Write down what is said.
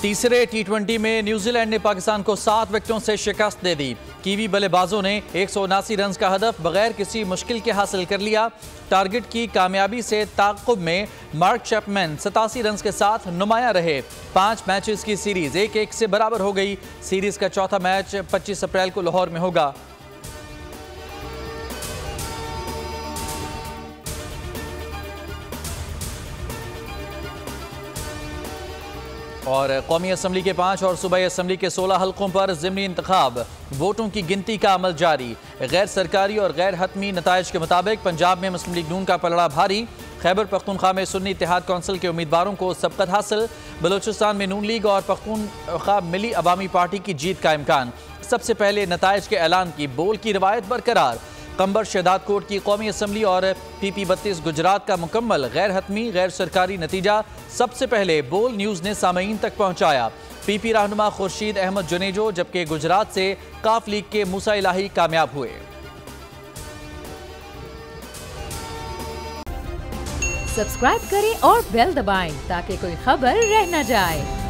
तीसरे टी20 में न्यूजीलैंड ने पाकिस्तान को 7 विकेटों से शिकस्त दे दी। कीवी बल्लेबाजों ने 179 रन का हदफ बगैर किसी मुश्किल के हासिल कर लिया। टारगेट की कामयाबी से ताक़ुब में मार्क चैपमैन 87 रन के साथ नुमाया रहे। 5 मैचेस की सीरीज 1-1 से बराबर हो गई। सीरीज का चौथा मैच 25 अप्रैल को लाहौर में होगा। और कौमी असम्बली के 5 और सूबाई असम्बली के 16 हल्कों पर ज़िमनी इंतखाब, वोटों की गिनती का अमल जारी। गैर सरकारी और गैर हतमी नताइज के मुताबिक पंजाब में मुस्लिम लीग नून का पलड़ा भारी। खैबर पख्तूनख्वा में सुन्नी इत्तेहाद कौंसिल के उम्मीदवारों को सबकत हासिल। बलूचिस्तान में नून लीग और पख्तूनख्वा मिली अवामी पार्टी की जीत का इम्कान। सबसे पहले नताइज के ऐलान की बोल की रवायत बरकरार। कंबर शहदाद कोट की कौमी असम्बली और PP 32 गुजरात का मुकम्मल गैर हतमी गैर सरकारी नतीजा सबसे पहले बोल न्यूज़ ने सामईन तक पहुंचाया। PP रहनुमा खुर्शीद अहमद जुनेजो जबकि गुजरात से काफ लीग के मूसा इलाही कामयाब हुए। सब्सक्राइब करें और बेल दबाएं ताकि कोई खबर रह न जाए।